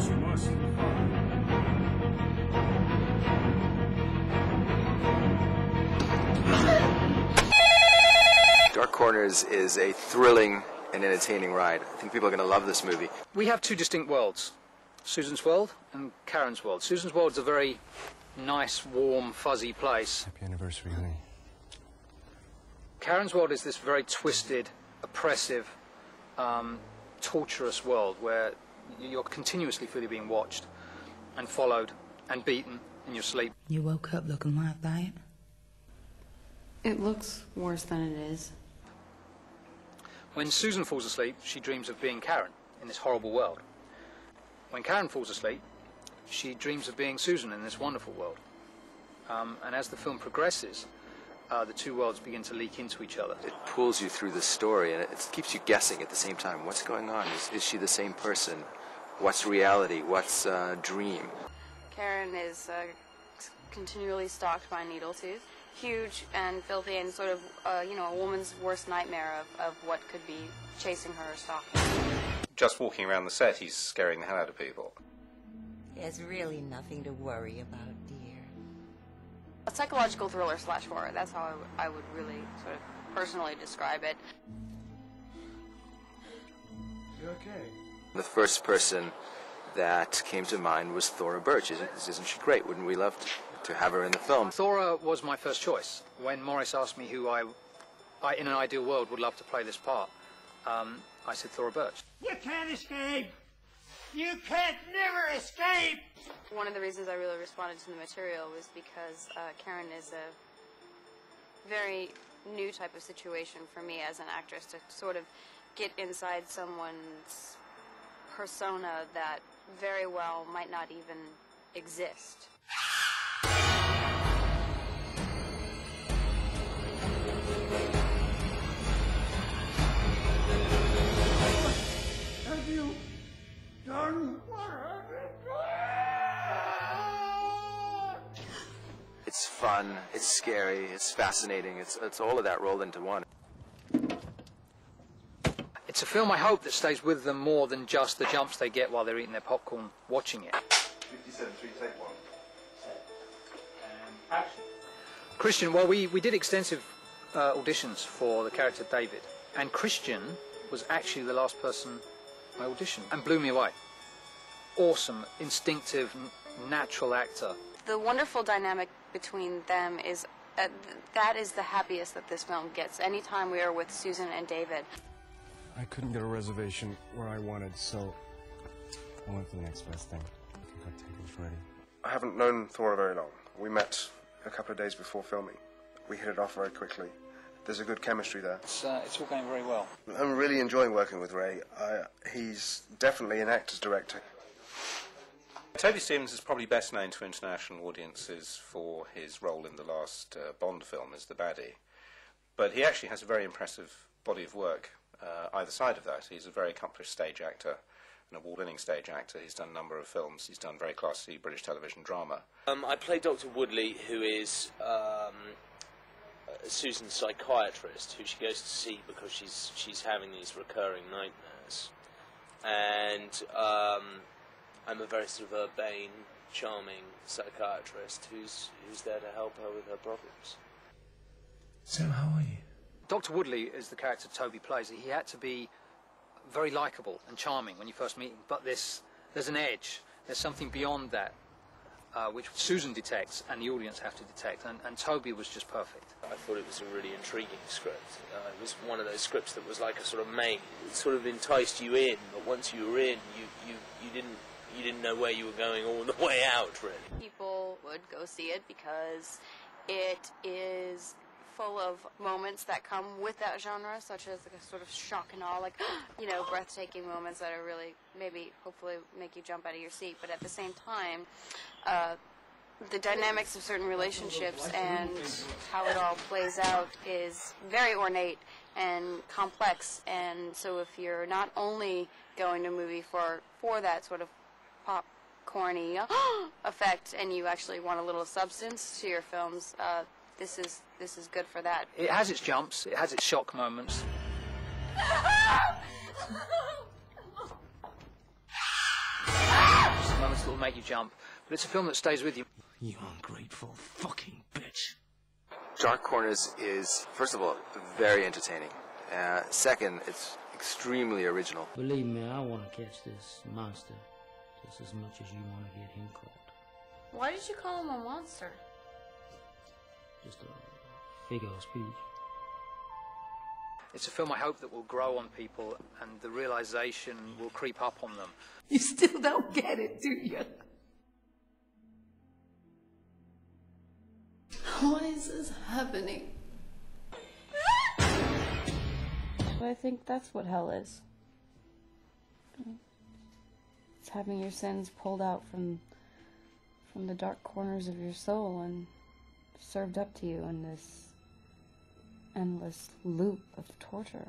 She must be fine. Dark Corners is a thrilling and entertaining ride. I think people are going to love this movie. We have two distinct worlds, Susan's world and Karen's world. Susan's world is a very nice, warm, fuzzy place. Happy anniversary, honey. Karen's world is this very twisted, oppressive, torturous world where you're continuously being watched and followed and beaten in your sleep. You woke up looking like that? It looks worse than it is. When Susan falls asleep, she dreams of being Karen in this horrible world. When Karen falls asleep, she dreams of being Susan in this wonderful world. And as the film progresses, the two worlds begin to leak into each other. It pulls you through the story, and it keeps you guessing at the same time. What's going on? Is she the same person? What's reality? What's dream? Karen is continually stalked by Needletooth. Huge and filthy and sort of, you know, a woman's worst nightmare of what could be chasing her or stalking her. Just walking around the set, he's scaring the hell out of people. There's really nothing to worry about, dear. A psychological thriller / horror, that's how I would really sort of personally describe it. You okay? The first person that came to mind was Thora Birch. Isn't she great? Wouldn't we love to have her in the film? Thora was my first choice. When Morris asked me who I in an ideal world, would love to play this part, I said Thora Birch. You can't escape! You can't never escape! One of the reasons I really responded to the material was because Karen is a very new type of situation for me as an actress, to sort of get inside someone's persona that very well might not even exist. Have you done what I've been doing? It's fun, it's scary, it's fascinating, it's all of that rolled into one. It's a film, I hope, that stays with them more than just the jumps they get while they're eating their popcorn watching it. 57, 3, take one. Action. Christian, well, we did extensive auditions for the character David, and Christian was actually the last person I auditioned, and blew me away. Awesome, instinctive, natural actor. The wonderful dynamic between them is, that is the happiest that this film gets. Anytime we are with Susan and David. I couldn't get a reservation where I wanted, so I went for the next best thing. I think our table's ready. I haven't known Thora very long. We met a couple of days before filming. We hit it off very quickly. There's a good chemistry there. It's all going very well. I'm really enjoying working with Ray. He's definitely an actor's director. Toby Stevens is probably best known to international audiences for his role in the last Bond film as the baddie. But he actually has a very impressive body of work either side of that. He's a very accomplished stage actor, an award-winning stage actor. He's done a number of films. He's done very classy British television drama. I play Dr. Woodley, who is Susan's psychiatrist, who she goes to see because she's having these recurring nightmares. And I'm a very sort of urbane, charming psychiatrist who's there to help her with her problems. So how are you? Dr. Woodley is the character Toby plays. He had to be very likeable and charming when you first meet him, but there's an edge. There's something beyond that, which Susan detects and the audience have to detect, and Toby was just perfect. I thought it was a really intriguing script. It was one of those scripts that was like a sort of main. It sort of enticed you in, but once you were in, you didn't know where you were going all the way out, really. People would go see it because it is full of moments that come with that genre, such as like a sort of shock and awe, like, you know, breathtaking moments that are really, maybe, hopefully make you jump out of your seat. But at the same time, the dynamics of certain relationships and how it all plays out is very ornate and complex. And so if you're not only going to a movie for that sort of popcorny effect, and you actually want a little substance to your films, this is good for that. It has its jumps, it has its shock moments. make you jump, but it's a film that stays with you. You ungrateful fucking bitch. Dark Corners is, first of all, very entertaining. Second, it's extremely original. Believe me, I want to catch this monster just as much as you want to get him caught. Why did you call him a monster? Just a figure of speech. It's a film I hope that will grow on people and the realization will creep up on them. You still don't get it, do you? What is this happening? But I think that's what hell is. It's having your sins pulled out from the dark corners of your soul and served up to you in this endless loop of torture.